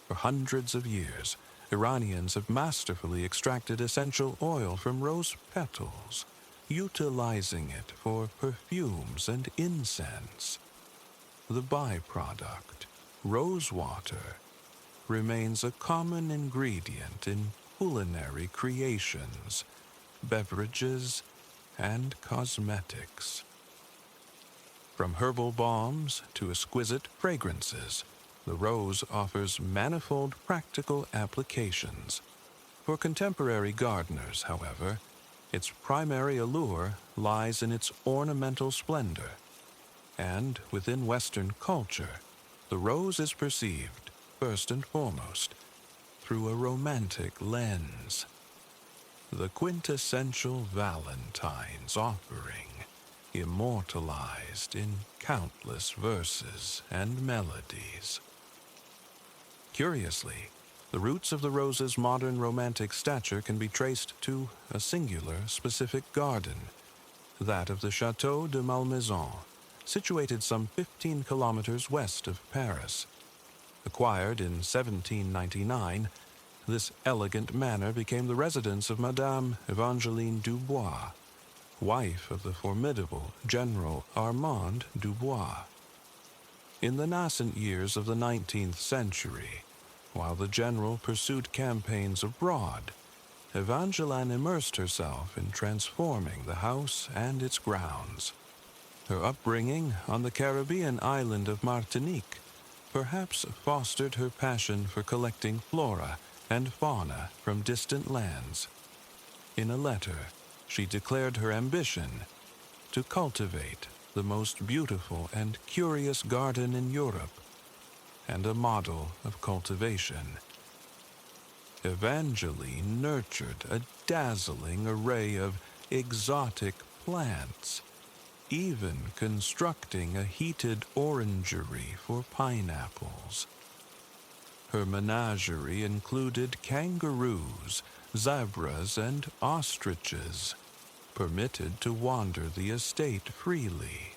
For hundreds of years, Iranians have masterfully extracted essential oil from rose petals, utilizing it for perfumes and incense. The byproduct, rose water, remains a common ingredient in culinary creations, beverages, and cosmetics. From herbal balms to exquisite fragrances, the rose offers manifold practical applications. For contemporary gardeners, however, its primary allure lies in its ornamental splendor, and within Western culture, the rose is perceived, first and foremost, through a romantic lens. The quintessential Valentine's offering, immortalized in countless verses and melodies. Curiously, the roots of the rose's modern romantic stature can be traced to a singular, specific garden, that of the Château de Malmaison, situated some 15 kilometers west of Paris. Acquired in 1799, this elegant manor became the residence of Madame Evangeline Dubois, wife of the formidable General Armand Dubois. In the nascent years of the 19th century, while the general pursued campaigns abroad, Evangeline immersed herself in transforming the house and its grounds. Her upbringing on the Caribbean island of Martinique perhaps fostered her passion for collecting flora and fauna from distant lands. In a letter, she declared her ambition to cultivate the most beautiful and curious garden in Europe, and a model of cultivation. Evangeline nurtured a dazzling array of exotic plants, even constructing a heated orangery for pineapples. Her menagerie included kangaroos, zebras, and ostriches, permitted to wander the estate freely.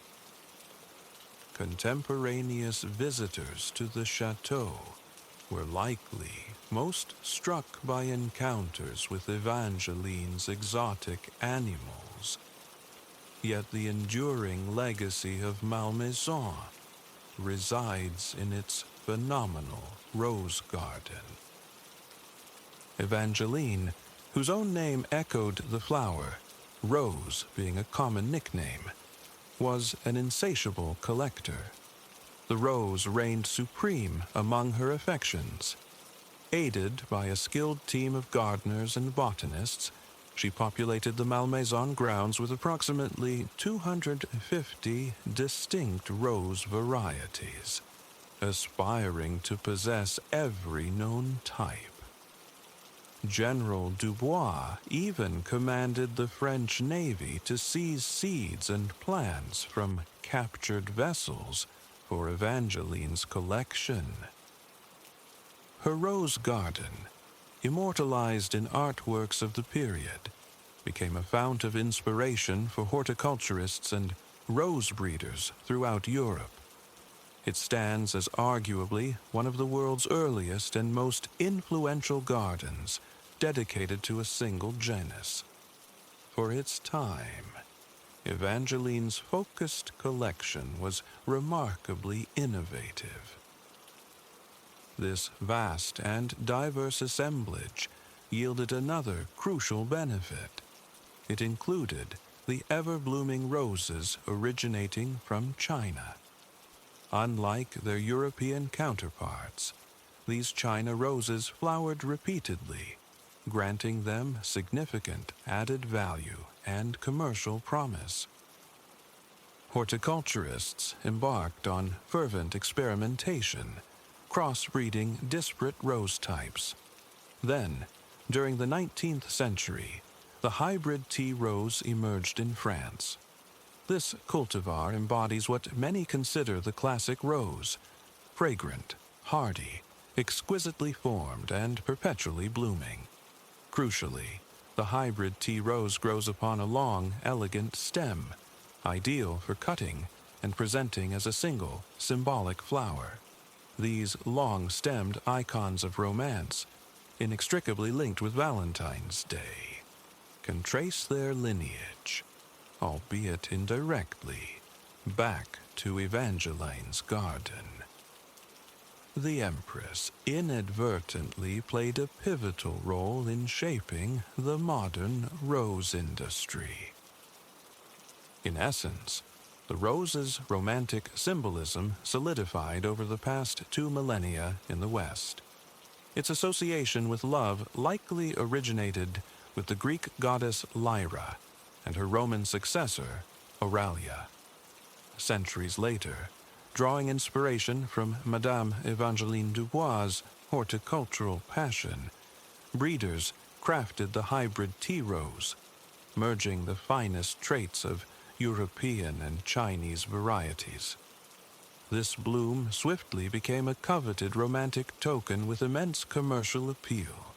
Contemporaneous visitors to the chateau were likely most struck by encounters with Evangeline's exotic animals. Yet the enduring legacy of Malmaison resides in its phenomenal rose garden. Evangeline, whose own name echoed the flower, Rose being a common nickname, was an insatiable collector. The rose reigned supreme among her affections. Aided by a skilled team of gardeners and botanists, she populated the Malmaison grounds with approximately 250 distinct rose varieties, aspiring to possess every known type. General Dubois even commanded the French Navy to seize seeds and plants from captured vessels for Evangeline's collection. Her rose garden, immortalized in artworks of the period, became a fount of inspiration for horticulturists and rose breeders throughout Europe. It stands as arguably one of the world's earliest and most influential gardens dedicated to a single genus. For its time, Evangeline's focused collection was remarkably innovative. This vast and diverse assemblage yielded another crucial benefit. It included the ever-blooming roses originating from China. Unlike their European counterparts, these China roses flowered repeatedly, granting them significant added value and commercial promise. Horticulturists embarked on fervent experimentation, crossbreeding disparate rose types. Then, during the 19th century, the hybrid tea rose emerged in France. This cultivar embodies what many consider the classic rose: fragrant, hardy, exquisitely formed, and perpetually blooming. Crucially, the hybrid tea rose grows upon a long, elegant stem, ideal for cutting and presenting as a single, symbolic flower. These long-stemmed icons of romance, inextricably linked with Valentine's Day, can trace their lineage, albeit indirectly, back to Evangeline's garden. The Empress inadvertently played a pivotal role in shaping the modern rose industry. In essence, the rose's romantic symbolism solidified over the past 2 millennia in the West. Its association with love likely originated with the Greek goddess Lyra and her Roman successor, Auralia. Centuries later, drawing inspiration from Madame Evangeline Dubois' horticultural passion, breeders crafted the hybrid tea rose, merging the finest traits of European and Chinese varieties. This bloom swiftly became a coveted romantic token with immense commercial appeal,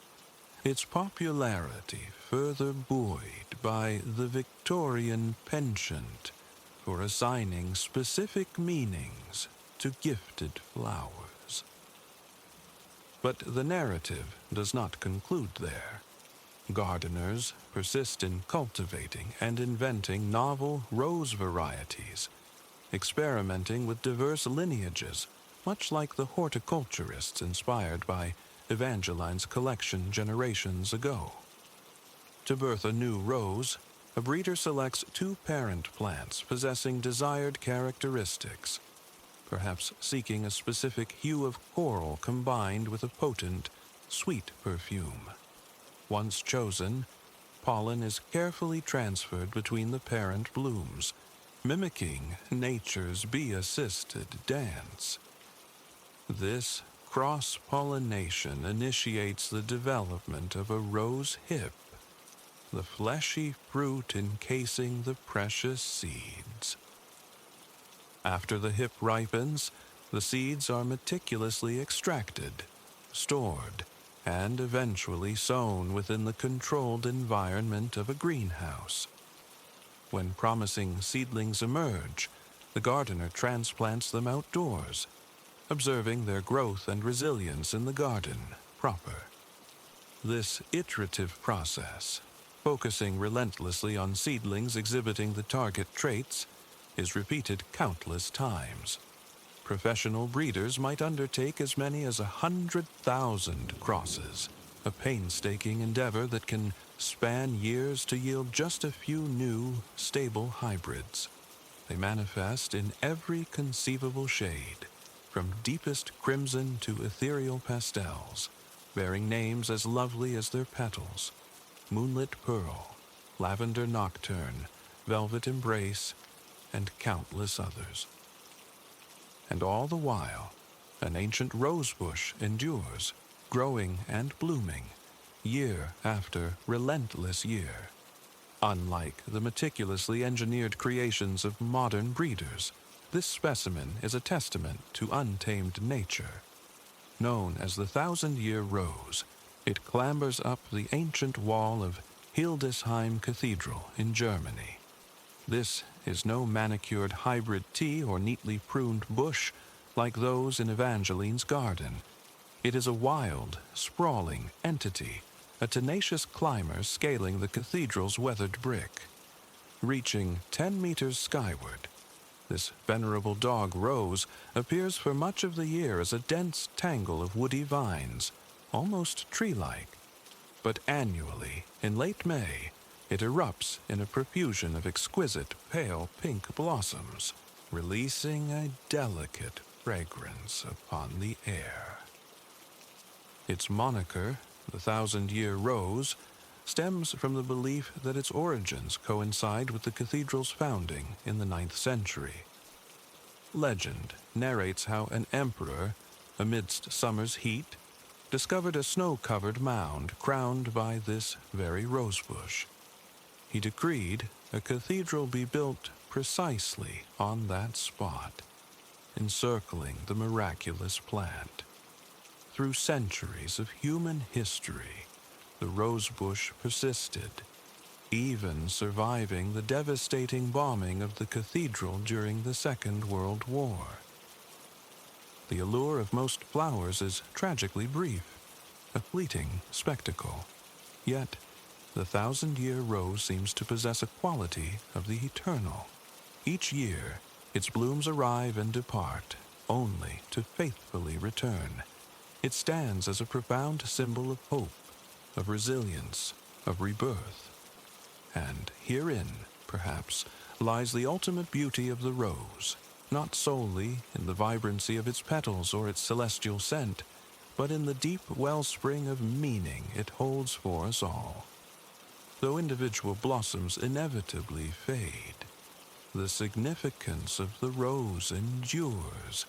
its popularity further buoyed by the Victorian penchant for assigning specific meanings to gifted flowers. But the narrative does not conclude there. Gardeners persist in cultivating and inventing novel rose varieties, experimenting with diverse lineages, much like the horticulturists inspired by Evangeline's collection generations ago. To birth a new rose, a breeder selects 2 parent plants possessing desired characteristics, perhaps seeking a specific hue of coral combined with a potent, sweet perfume. Once chosen, pollen is carefully transferred between the parent blooms, mimicking nature's bee-assisted dance. This cross-pollination initiates the development of a rose hip, the fleshy fruit encasing the precious seeds. After the hip ripens, the seeds are meticulously extracted, stored, and eventually sown within the controlled environment of a greenhouse. When promising seedlings emerge, the gardener transplants them outdoors, observing their growth and resilience in the garden proper. This iterative process, focusing relentlessly on seedlings exhibiting the target traits, is repeated countless times. Professional breeders might undertake as many as 100,000 crosses, a painstaking endeavor that can span years to yield just a few new, stable hybrids. They manifest in every conceivable shade, from deepest crimson to ethereal pastels, bearing names as lovely as their petals: moonlit pearl, lavender nocturne, velvet embrace, and countless others. And all the while, an ancient rosebush endures, growing and blooming, year after relentless year. Unlike the meticulously engineered creations of modern breeders, this specimen is a testament to untamed nature. Known as the 1,000-year rose, it clambers up the ancient wall of Hildesheim Cathedral in Germany. This is no manicured hybrid tea or neatly pruned bush, like those in Evangeline's garden. It is a wild, sprawling entity, a tenacious climber scaling the cathedral's weathered brick. Reaching 10 meters skyward, this venerable dog rose appears for much of the year as a dense tangle of woody vines, almost tree-like. But annually, in late May, it erupts in a profusion of exquisite pale pink blossoms, releasing a delicate fragrance upon the air. Its moniker, the Thousand-Year Rose, stems from the belief that its origins coincide with the cathedral's founding in the 9th century. Legend narrates how an emperor, amidst summer's heat, discovered a snow-covered mound crowned by this very rosebush. He decreed a cathedral be built precisely on that spot, encircling the miraculous plant. Through centuries of human history, the rosebush persisted, even surviving the devastating bombing of the cathedral during the Second World War. The allure of most flowers is tragically brief, a fleeting spectacle. Yet, the thousand-year rose seems to possess a quality of the eternal. Each year, its blooms arrive and depart, only to faithfully return. It stands as a profound symbol of hope, of resilience, of rebirth. And herein, perhaps, lies the ultimate beauty of the rose, not solely in the vibrancy of its petals or its celestial scent, but in the deep wellspring of meaning it holds for us all. Though individual blossoms inevitably fade, the significance of the rose endures,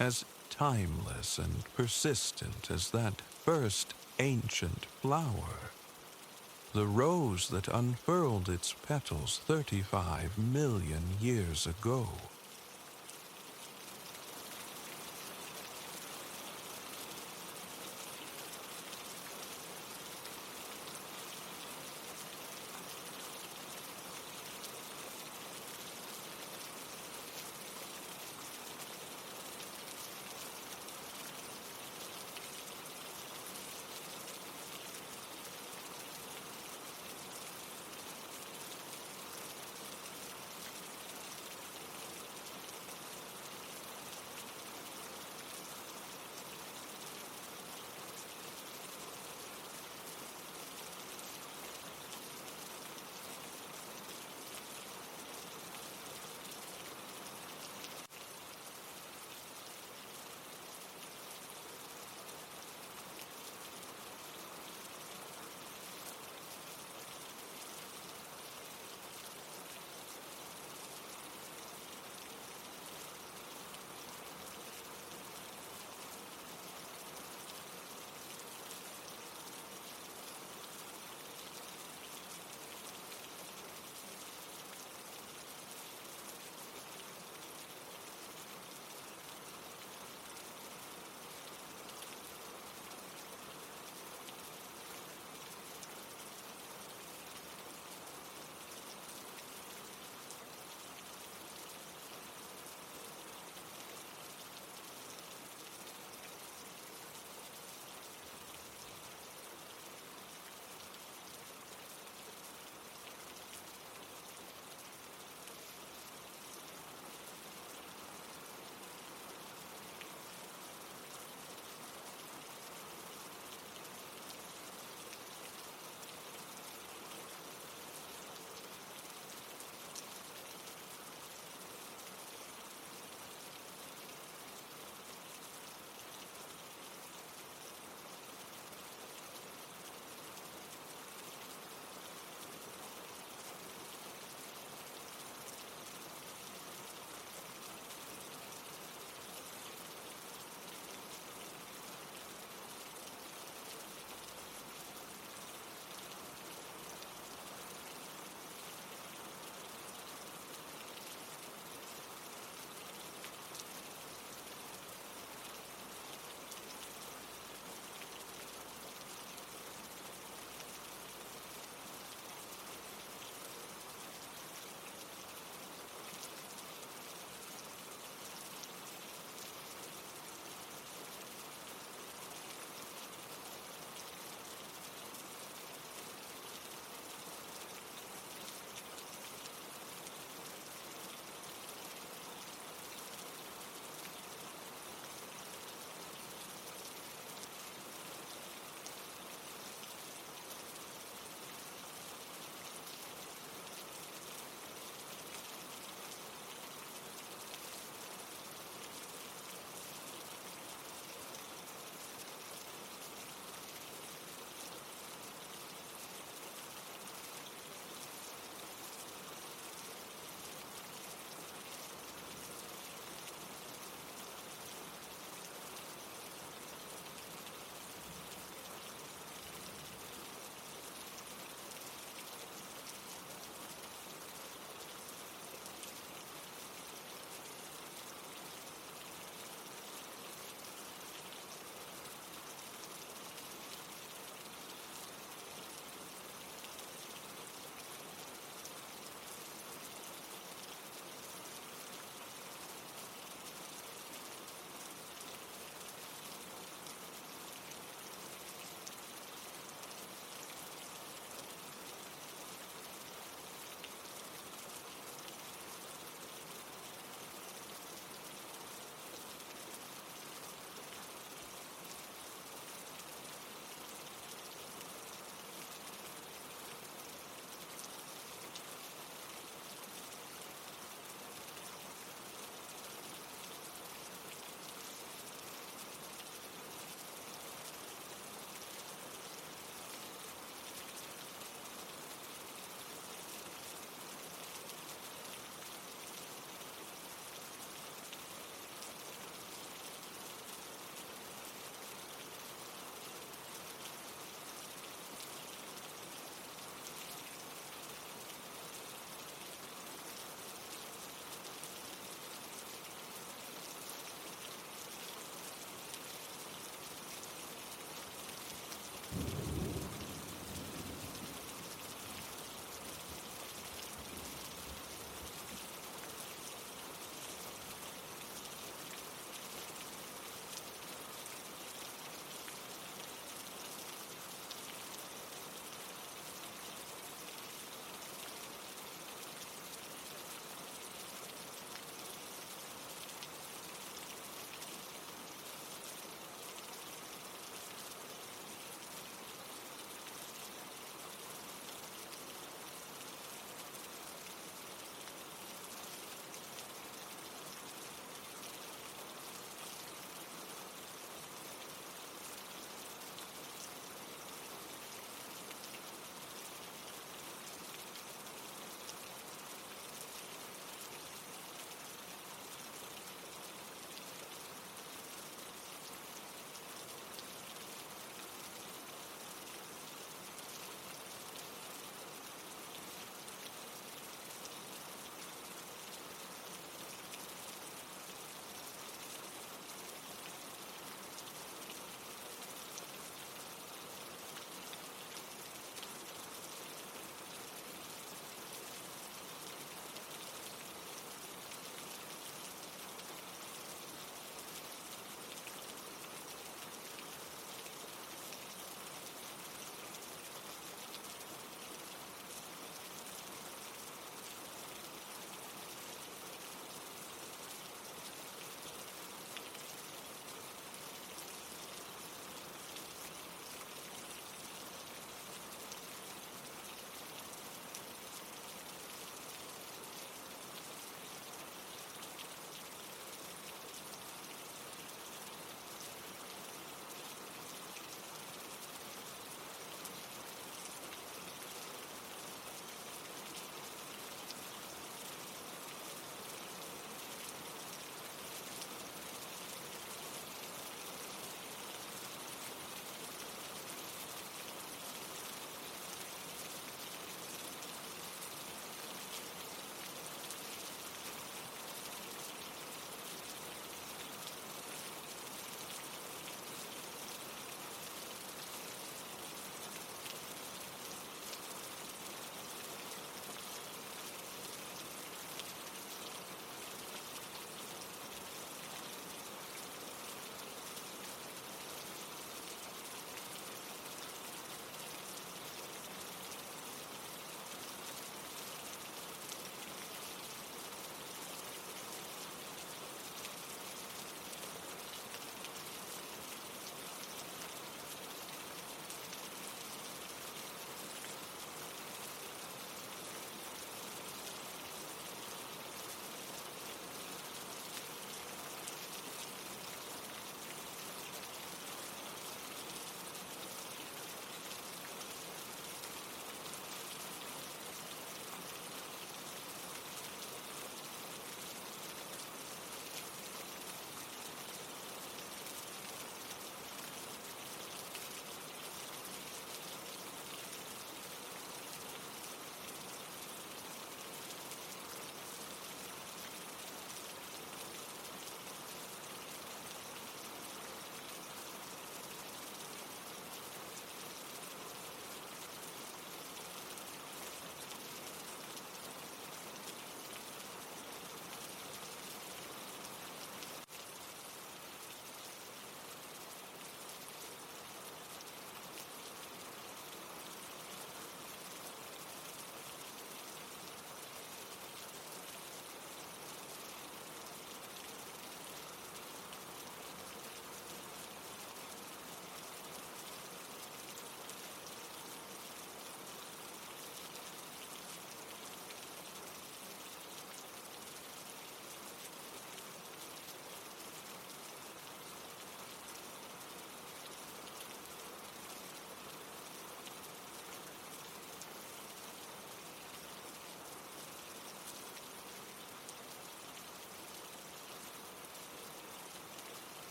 as timeless and persistent as that first ancient flower. The rose that unfurled its petals 35 million years ago.